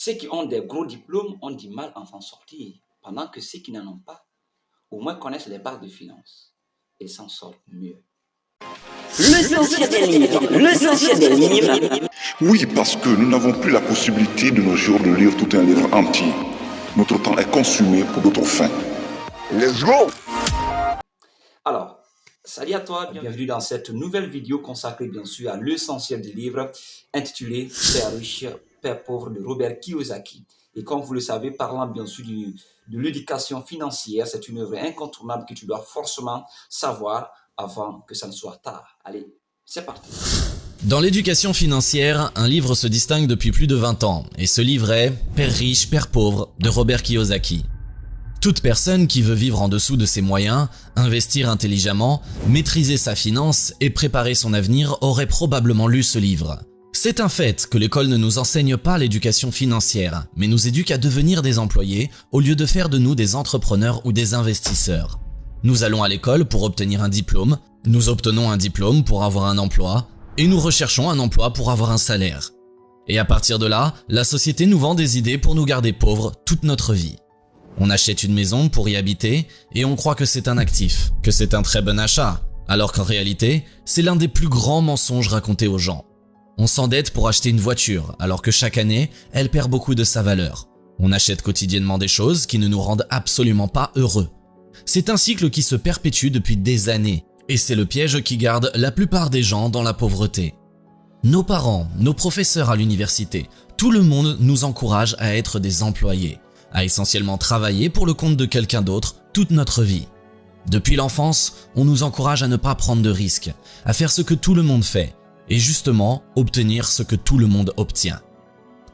Ceux qui ont des gros diplômes ont du mal à s'en sortir, pendant que ceux qui n'en ont pas, au moins connaissent les bases de finances et s'en sortent mieux. L'essentiel des livres. L'essentiel des livres. Oui, parce que nous n'avons plus la possibilité de nos jours de lire tout un livre entier. Notre temps est consumé pour d'autres fins. Let's go! Alors, salut à toi, bienvenue dans cette nouvelle vidéo consacrée bien sûr à l'essentiel du livre intitulé Père riche, Père pauvre de Robert Kiyosaki. Et comme vous le savez, parlant bien sûr de l'éducation financière, c'est une œuvre incontournable que tu dois forcément savoir avant que ça ne soit tard. Allez, c'est parti. Dans l'éducation financière, un livre se distingue depuis plus de 20 ans, et ce livre est « Père riche, Père pauvre » de Robert Kiyosaki. Toute personne qui veut vivre en dessous de ses moyens, investir intelligemment, maîtriser sa finance et préparer son avenir aurait probablement lu ce livre. C'est un fait que l'école ne nous enseigne pas l'éducation financière, mais nous éduque à devenir des employés au lieu de faire de nous des entrepreneurs ou des investisseurs. Nous allons à l'école pour obtenir un diplôme, nous obtenons un diplôme pour avoir un emploi, et nous recherchons un emploi pour avoir un salaire. Et à partir de là, la société nous vend des idées pour nous garder pauvres toute notre vie. On achète une maison pour y habiter et on croit que c'est un actif, que c'est un très bon achat, alors qu'en réalité, c'est l'un des plus grands mensonges racontés aux gens. On s'endette pour acheter une voiture, alors que chaque année, elle perd beaucoup de sa valeur. On achète quotidiennement des choses qui ne nous rendent absolument pas heureux. C'est un cycle qui se perpétue depuis des années, et c'est le piège qui garde la plupart des gens dans la pauvreté. Nos parents, nos professeurs à l'université, tout le monde nous encourage à être des employés, à essentiellement travailler pour le compte de quelqu'un d'autre toute notre vie. Depuis l'enfance, on nous encourage à ne pas prendre de risques, à faire ce que tout le monde fait, et justement obtenir ce que tout le monde obtient.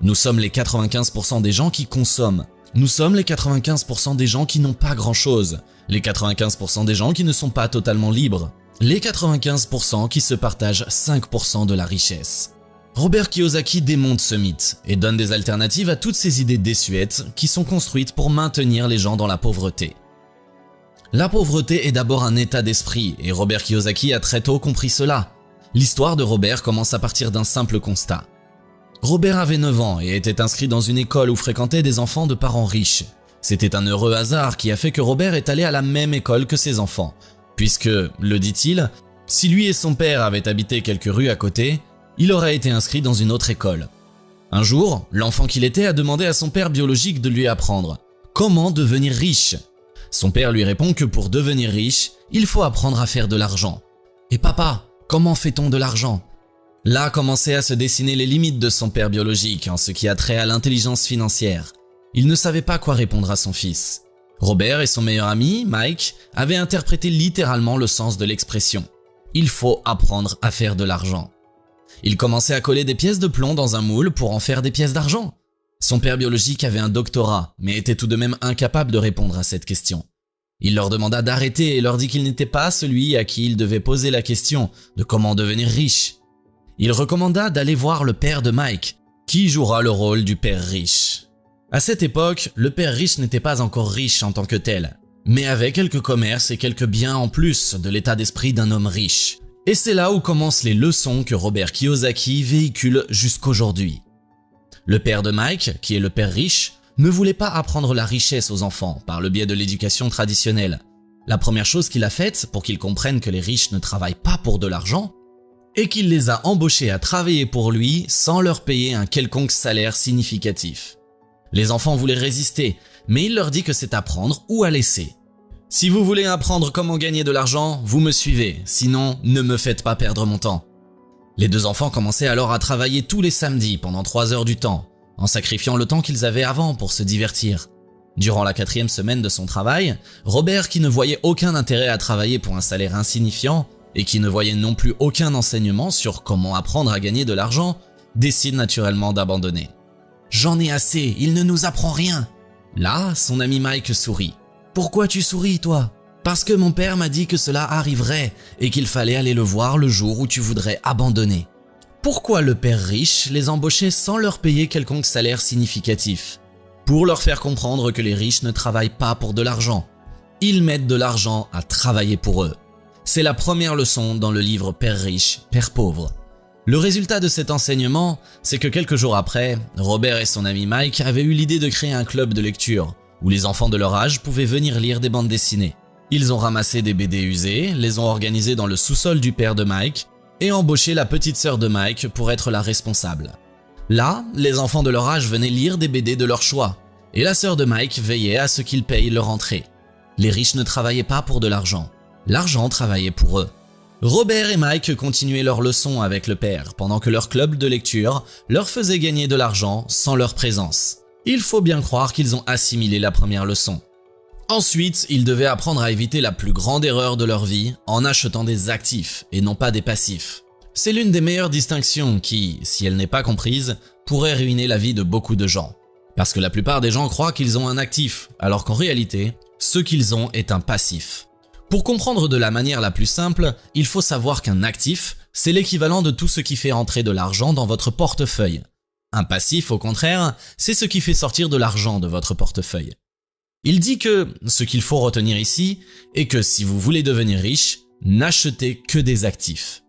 Nous sommes les 95% des gens qui consomment. Nous sommes les 95% des gens qui n'ont pas grand-chose, les 95% des gens qui ne sont pas totalement libres, les 95% qui se partagent 5% de la richesse. Robert Kiyosaki démonte ce mythe et donne des alternatives à toutes ces idées désuètes qui sont construites pour maintenir les gens dans la pauvreté. La pauvreté est d'abord un état d'esprit et Robert Kiyosaki a très tôt compris cela. L'histoire de Robert commence à partir d'un simple constat. Robert avait 9 ans et était inscrit dans une école où fréquentaient des enfants de parents riches. C'était un heureux hasard qui a fait que Robert est allé à la même école que ses enfants, puisque, le dit-il, si lui et son père avaient habité quelques rues à côté, il aurait été inscrit dans une autre école. Un jour, l'enfant qu'il était a demandé à son père biologique de lui apprendre comment devenir riche. Son père lui répond que pour devenir riche, il faut apprendre à faire de l'argent. Et papa, comment fait-on de l'argent ? Là commençaient à se dessiner les limites de son père biologique en ce qui a trait à l'intelligence financière. Il ne savait pas quoi répondre à son fils. Robert et son meilleur ami, Mike, avaient interprété littéralement le sens de l'expression. Il faut apprendre à faire de l'argent. Il commençait à coller des pièces de plomb dans un moule pour en faire des pièces d'argent. Son père biologique avait un doctorat, mais était tout de même incapable de répondre à cette question. Il leur demanda d'arrêter et leur dit qu'il n'était pas celui à qui il devait poser la question de comment devenir riche. Il recommanda d'aller voir le père de Mike, qui jouera le rôle du père riche. À cette époque, le père riche n'était pas encore riche en tant que tel, mais avait quelques commerces et quelques biens en plus de l'état d'esprit d'un homme riche. Et c'est là où commencent les leçons que Robert Kiyosaki véhicule jusqu'aujourd'hui. Le père de Mike, qui est le père riche, ne voulait pas apprendre la richesse aux enfants par le biais de l'éducation traditionnelle. La première chose qu'il a faite pour qu'ils comprennent que les riches ne travaillent pas pour de l'argent, est qu'il les a embauchés à travailler pour lui sans leur payer un quelconque salaire significatif. Les enfants voulaient résister, mais il leur dit que c'est à prendre ou à laisser. Si vous voulez apprendre comment gagner de l'argent, vous me suivez, sinon ne me faites pas perdre mon temps. Les deux enfants commençaient alors à travailler tous les samedis pendant 3 heures du temps, en sacrifiant le temps qu'ils avaient avant pour se divertir. Durant la 4e semaine de son travail, Robert, qui ne voyait aucun intérêt à travailler pour un salaire insignifiant et qui ne voyait non plus aucun enseignement sur comment apprendre à gagner de l'argent, décide naturellement d'abandonner. « J'en ai assez, il ne nous apprend rien !» Là, son ami Mike sourit. « Pourquoi tu souris, toi ? Parce que mon père m'a dit que cela arriverait et qu'il fallait aller le voir le jour où tu voudrais abandonner. » Pourquoi le père riche les embauchait sans leur payer quelconque salaire significatif ? Pour leur faire comprendre que les riches ne travaillent pas pour de l'argent. Ils mettent de l'argent à travailler pour eux. C'est la première leçon dans le livre Père riche, Père pauvre. Le résultat de cet enseignement, c'est que quelques jours après, Robert et son ami Mike avaient eu l'idée de créer un club de lecture, où les enfants de leur âge pouvaient venir lire des bandes dessinées. Ils ont ramassé des BD usés, les ont organisés dans le sous-sol du père de Mike, et embauché la petite sœur de Mike pour être la responsable. Là, les enfants de leur âge venaient lire des BD de leur choix, et la sœur de Mike veillait à ce qu'ils payent leur entrée. Les riches ne travaillaient pas pour de l'argent, l'argent travaillait pour eux. Robert et Mike continuaient leurs leçons avec le père, pendant que leur club de lecture leur faisait gagner de l'argent sans leur présence. Il faut bien croire qu'ils ont assimilé la première leçon. Ensuite, ils devaient apprendre à éviter la plus grande erreur de leur vie en achetant des actifs et non pas des passifs. C'est l'une des meilleures distinctions qui, si elle n'est pas comprise, pourrait ruiner la vie de beaucoup de gens. Parce que la plupart des gens croient qu'ils ont un actif, alors qu'en réalité, ce qu'ils ont est un passif. Pour comprendre de la manière la plus simple, il faut savoir qu'un actif, c'est l'équivalent de tout ce qui fait entrer de l'argent dans votre portefeuille. Un passif, au contraire, c'est ce qui fait sortir de l'argent de votre portefeuille. Il dit que ce qu'il faut retenir ici est que si vous voulez devenir riche, n'achetez que des actifs.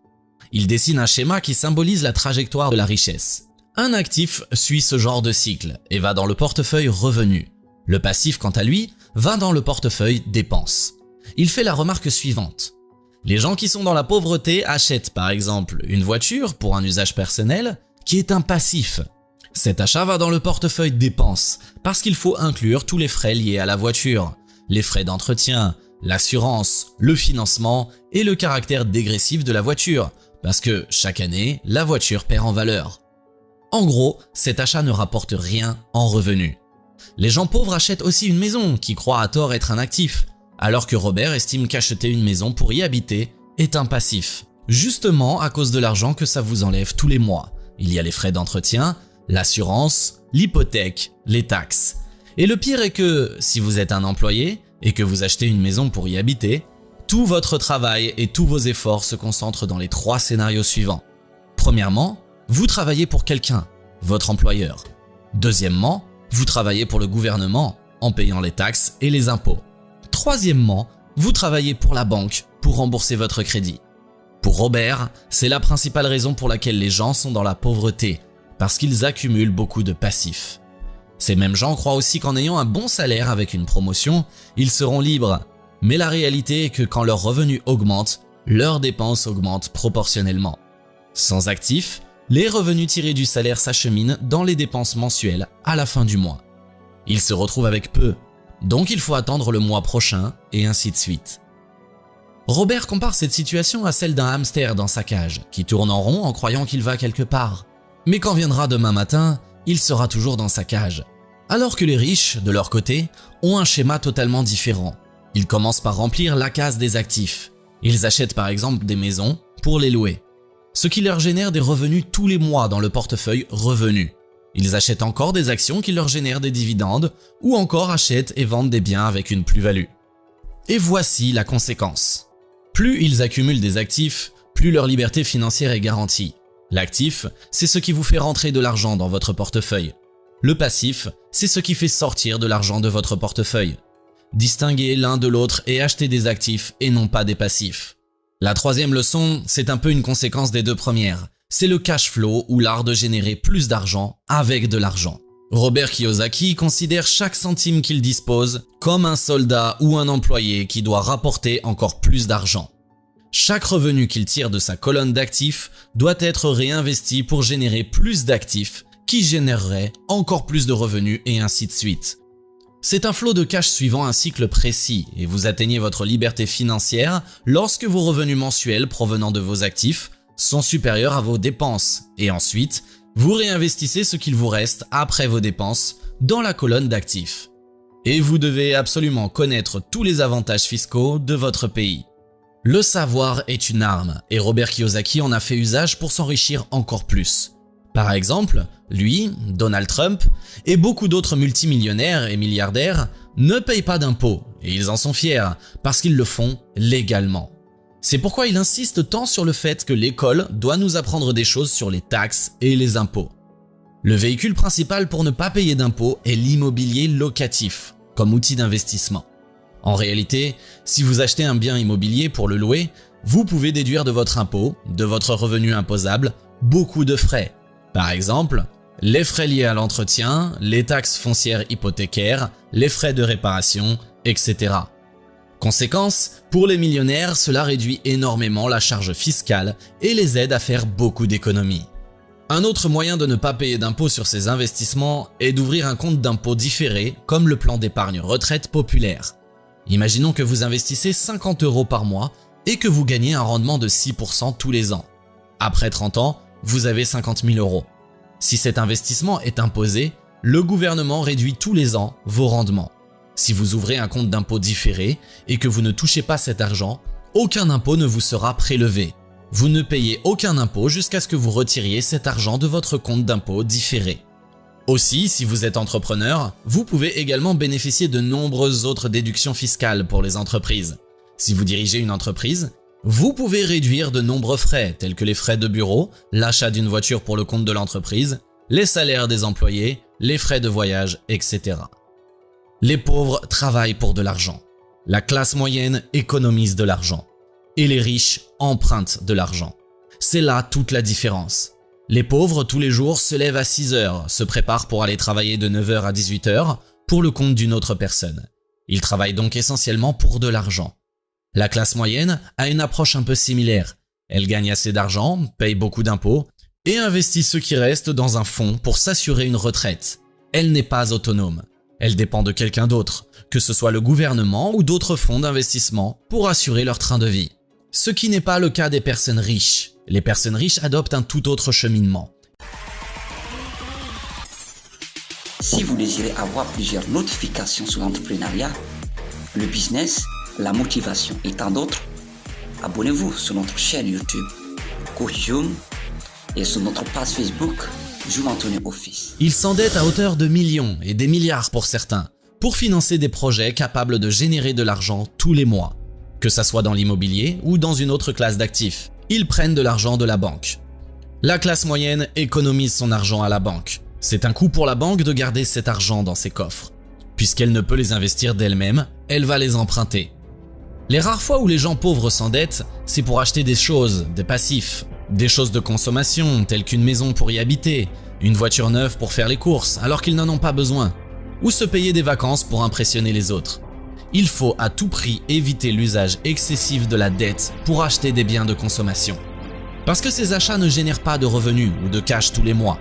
Il dessine un schéma qui symbolise la trajectoire de la richesse. Un actif suit ce genre de cycle et va dans le portefeuille revenus. Le passif, quant à lui, va dans le portefeuille dépenses. Il fait la remarque suivante. Les gens qui sont dans la pauvreté achètent par exemple une voiture pour un usage personnel qui est un passif. Cet achat va dans le portefeuille dépenses parce qu'il faut inclure tous les frais liés à la voiture, les frais d'entretien, l'assurance, le financement et le caractère dégressif de la voiture parce que chaque année, la voiture perd en valeur. En gros, cet achat ne rapporte rien en revenus. Les gens pauvres achètent aussi une maison qui croient à tort être un actif, alors que Robert estime qu'acheter une maison pour y habiter est un passif. Justement à cause de l'argent que ça vous enlève tous les mois. Il y a les frais d'entretien, l'assurance, l'hypothèque, les taxes. Et le pire est que, si vous êtes un employé et que vous achetez une maison pour y habiter, tout votre travail et tous vos efforts se concentrent dans les 3 scénarios suivants. Premièrement, vous travaillez pour quelqu'un, votre employeur. Deuxièmement, vous travaillez pour le gouvernement en payant les taxes et les impôts. Troisièmement, vous travaillez pour la banque pour rembourser votre crédit. Pour Robert, c'est la principale raison pour laquelle les gens sont dans la pauvreté, parce qu'ils accumulent beaucoup de passifs. Ces mêmes gens croient aussi qu'en ayant un bon salaire avec une promotion, ils seront libres. Mais la réalité est que quand leurs revenus augmentent, leurs dépenses augmentent proportionnellement. Sans actifs, les revenus tirés du salaire s'acheminent dans les dépenses mensuelles à la fin du mois. Ils se retrouvent avec peu, donc il faut attendre le mois prochain et ainsi de suite. Robert compare cette situation à celle d'un hamster dans sa cage, qui tourne en rond en croyant qu'il va quelque part. Mais quand viendra demain matin, il sera toujours dans sa cage. Alors que les riches, de leur côté, ont un schéma totalement différent. Ils commencent par remplir la case des actifs. Ils achètent par exemple des maisons pour les louer, ce qui leur génère des revenus tous les mois dans le portefeuille revenus. Ils achètent encore des actions qui leur génèrent des dividendes ou encore achètent et vendent des biens avec une plus-value. Et voici la conséquence. Plus ils accumulent des actifs, plus leur liberté financière est garantie. L'actif, c'est ce qui vous fait rentrer de l'argent dans votre portefeuille. Le passif, c'est ce qui fait sortir de l'argent de votre portefeuille. Distinguez l'un de l'autre et achetez des actifs et non pas des passifs. La troisième leçon, c'est un peu une conséquence des 2 premières. C'est le cash flow ou l'art de générer plus d'argent avec de l'argent. Robert Kiyosaki considère chaque centime qu'il dispose comme un soldat ou un employé qui doit rapporter encore plus d'argent. Chaque revenu qu'il tire de sa colonne d'actifs doit être réinvesti pour générer plus d'actifs qui généreraient encore plus de revenus et ainsi de suite. C'est un flot de cash suivant un cycle précis et vous atteignez votre liberté financière lorsque vos revenus mensuels provenant de vos actifs sont supérieurs à vos dépenses et ensuite, vous réinvestissez ce qu'il vous reste après vos dépenses dans la colonne d'actifs. Et vous devez absolument connaître tous les avantages fiscaux de votre pays. Le savoir est une arme et Robert Kiyosaki en a fait usage pour s'enrichir encore plus. Par exemple, lui, Donald Trump et beaucoup d'autres multimillionnaires et milliardaires ne payent pas d'impôts et ils en sont fiers parce qu'ils le font légalement. C'est pourquoi il insiste tant sur le fait que l'école doit nous apprendre des choses sur les taxes et les impôts. Le véhicule principal pour ne pas payer d'impôts est l'immobilier locatif, comme outil d'investissement. En réalité, si vous achetez un bien immobilier pour le louer, vous pouvez déduire de votre impôt, de votre revenu imposable, beaucoup de frais. Par exemple, les frais liés à l'entretien, les taxes foncières hypothécaires, les frais de réparation, etc. Conséquence, pour les millionnaires, cela réduit énormément la charge fiscale et les aide à faire beaucoup d'économies. Un autre moyen de ne pas payer d'impôts sur ses investissements est d'ouvrir un compte d'impôt différé comme le plan d'épargne retraite populaire. Imaginons que vous investissez 50 € par mois et que vous gagnez un rendement de 6% tous les ans. Après 30 ans, vous avez 50 000 €. Si cet investissement est imposé, le gouvernement réduit tous les ans vos rendements. Si vous ouvrez un compte d'impôt différé et que vous ne touchez pas cet argent, aucun impôt ne vous sera prélevé. Vous ne payez aucun impôt jusqu'à ce que vous retiriez cet argent de votre compte d'impôt différé. Aussi, si vous êtes entrepreneur, vous pouvez également bénéficier de nombreuses autres déductions fiscales pour les entreprises. Si vous dirigez une entreprise, vous pouvez réduire de nombreux frais tels que les frais de bureau, l'achat d'une voiture pour le compte de l'entreprise, les salaires des employés, les frais de voyage, etc. Les pauvres travaillent pour de l'argent. La classe moyenne économise de l'argent. Et les riches empruntent de l'argent. C'est là toute la différence. Les pauvres, tous les jours, se lèvent à 6 h, se préparent pour aller travailler de 9 h à 18 h pour le compte d'une autre personne. Ils travaillent donc essentiellement pour de l'argent. La classe moyenne a une approche un peu similaire. Elle gagne assez d'argent, paye beaucoup d'impôts et investit ce qui reste dans un fonds pour s'assurer une retraite. Elle n'est pas autonome. Elle dépend de quelqu'un d'autre, que ce soit le gouvernement ou d'autres fonds d'investissement pour assurer leur train de vie. Ce qui n'est pas le cas des personnes riches. Les personnes riches adoptent un tout autre cheminement. Si vous désirez avoir plusieurs notifications sur l'entrepreneuriat, le business, la motivation et tant d'autres, abonnez-vous sur notre chaîne YouTube Coach Jum et sur notre page Facebook Jum Anthony Office. Ils s'endettent à hauteur de millions et des milliards pour certains, pour financer des projets capables de générer de l'argent tous les mois. Que ça soit dans l'immobilier ou dans une autre classe d'actifs, ils prennent de l'argent de la banque. La classe moyenne économise son argent à la banque. C'est un coût pour la banque de garder cet argent dans ses coffres. Puisqu'elle ne peut les investir d'elle-même, elle va les emprunter. Les rares fois où les gens pauvres s'endettent, c'est pour acheter des choses, des passifs, des choses de consommation telles qu'une maison pour y habiter, une voiture neuve pour faire les courses alors qu'ils n'en ont pas besoin, ou se payer des vacances pour impressionner les autres. Il faut à tout prix éviter l'usage excessif de la dette pour acheter des biens de consommation. Parce que ces achats ne génèrent pas de revenus ou de cash tous les mois.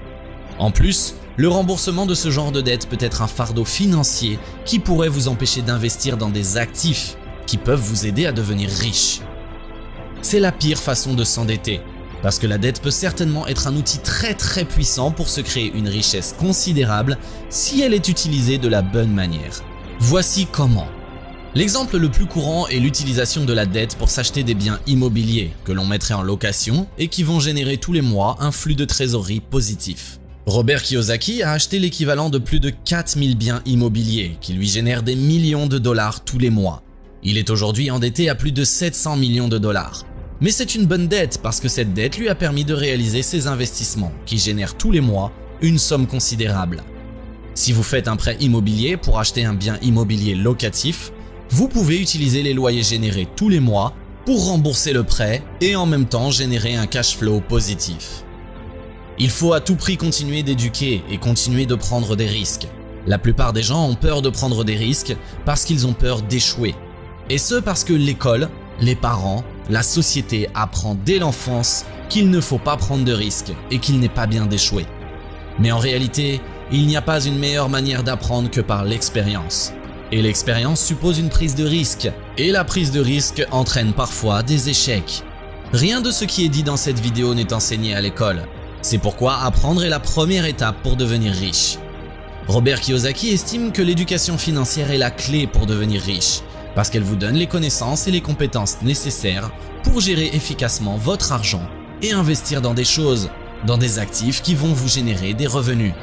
En plus, le remboursement de ce genre de dette peut être un fardeau financier qui pourrait vous empêcher d'investir dans des actifs qui peuvent vous aider à devenir riche. C'est la pire façon de s'endetter, parce que la dette peut certainement être un outil très puissant pour se créer une richesse considérable si elle est utilisée de la bonne manière. Voici comment. L'exemple le plus courant est l'utilisation de la dette pour s'acheter des biens immobiliers que l'on mettrait en location et qui vont générer tous les mois un flux de trésorerie positif. Robert Kiyosaki a acheté l'équivalent de plus de 4000 biens immobiliers qui lui génèrent des millions de dollars tous les mois. Il est aujourd'hui endetté à plus de 700 millions de dollars. Mais c'est une bonne dette parce que cette dette lui a permis de réaliser ses investissements qui génèrent tous les mois une somme considérable. Si vous faites un prêt immobilier pour acheter un bien immobilier locatif, vous pouvez utiliser les loyers générés tous les mois pour rembourser le prêt et en même temps générer un cash flow positif. Il faut à tout prix continuer d'éduquer et continuer de prendre des risques. La plupart des gens ont peur de prendre des risques parce qu'ils ont peur d'échouer. Et ce parce que l'école, les parents, la société apprend dès l'enfance qu'il ne faut pas prendre de risques et qu'il n'est pas bien d'échouer. Mais en réalité, il n'y a pas une meilleure manière d'apprendre que par l'expérience. Et l'expérience suppose une prise de risque, et la prise de risque entraîne parfois des échecs. Rien de ce qui est dit dans cette vidéo n'est enseigné à l'école. C'est pourquoi apprendre est la première étape pour devenir riche. Robert Kiyosaki estime que l'éducation financière est la clé pour devenir riche, parce qu'elle vous donne les connaissances et les compétences nécessaires pour gérer efficacement votre argent et investir dans des choses, dans des actifs qui vont vous générer des revenus.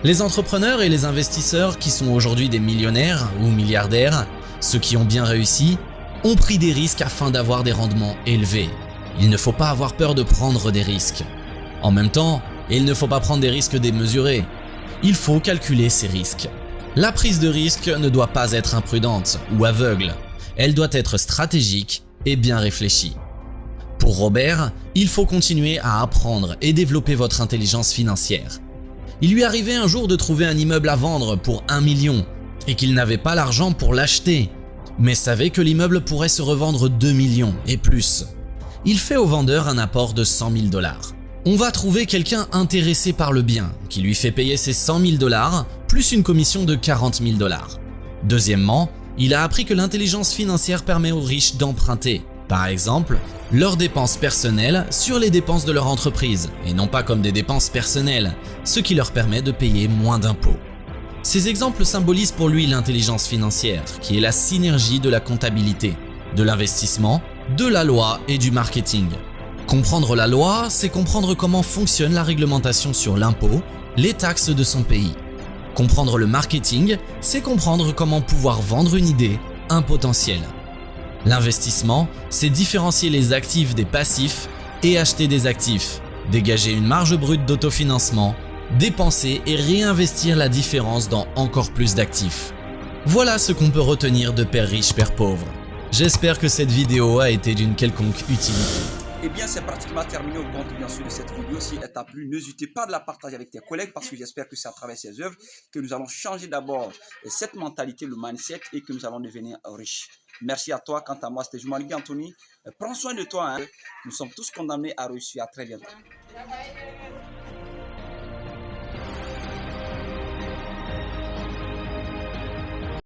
Les entrepreneurs et les investisseurs qui sont aujourd'hui des millionnaires ou milliardaires, ceux qui ont bien réussi, ont pris des risques afin d'avoir des rendements élevés. Il ne faut pas avoir peur de prendre des risques. En même temps, il ne faut pas prendre des risques démesurés. Il faut calculer ces risques. La prise de risque ne doit pas être imprudente ou aveugle. Elle doit être stratégique et bien réfléchie. Pour Robert, il faut continuer à apprendre et développer votre intelligence financière. Il lui arrivait un jour de trouver un immeuble à vendre pour 1 million et qu'il n'avait pas l'argent pour l'acheter, mais savait que l'immeuble pourrait se revendre 2 millions et plus. Il fait au vendeur un apport de 100 000 $. On va trouver quelqu'un intéressé par le bien qui lui fait payer ses 100 000 $ plus une commission de 40 000 $. Deuxièmement, il a appris que l'intelligence financière permet aux riches d'emprunter, par exemple, leurs dépenses personnelles sur les dépenses de leur entreprise et non pas comme des dépenses personnelles, ce qui leur permet de payer moins d'impôts. Ces exemples symbolisent pour lui l'intelligence financière, qui est la synergie de la comptabilité, de l'investissement, de la loi et du marketing. Comprendre la loi, c'est comprendre comment fonctionne la réglementation sur l'impôt, les taxes de son pays. Comprendre le marketing, c'est comprendre comment pouvoir vendre une idée, un potentiel. L'investissement, c'est différencier les actifs des passifs et acheter des actifs, dégager une marge brute d'autofinancement, dépenser et réinvestir la différence dans encore plus d'actifs. Voilà ce qu'on peut retenir de Père riche, Père pauvre. J'espère que cette vidéo a été d'une quelconque utilité. Eh bien, c'est pratiquement terminé au compte, bien sûr, de cette vidéo. Si elle t'a plu, n'hésitez pas de la partager avec tes collègues parce que j'espère que c'est à travers ces œuvres que nous allons changer d'abord cette mentalité, le mindset et que nous allons devenir riches. Merci à toi. Quant à moi, c'était Jumaligui Anthony. Prends soin de toi. Hein. Nous sommes tous condamnés à réussir. À très bientôt.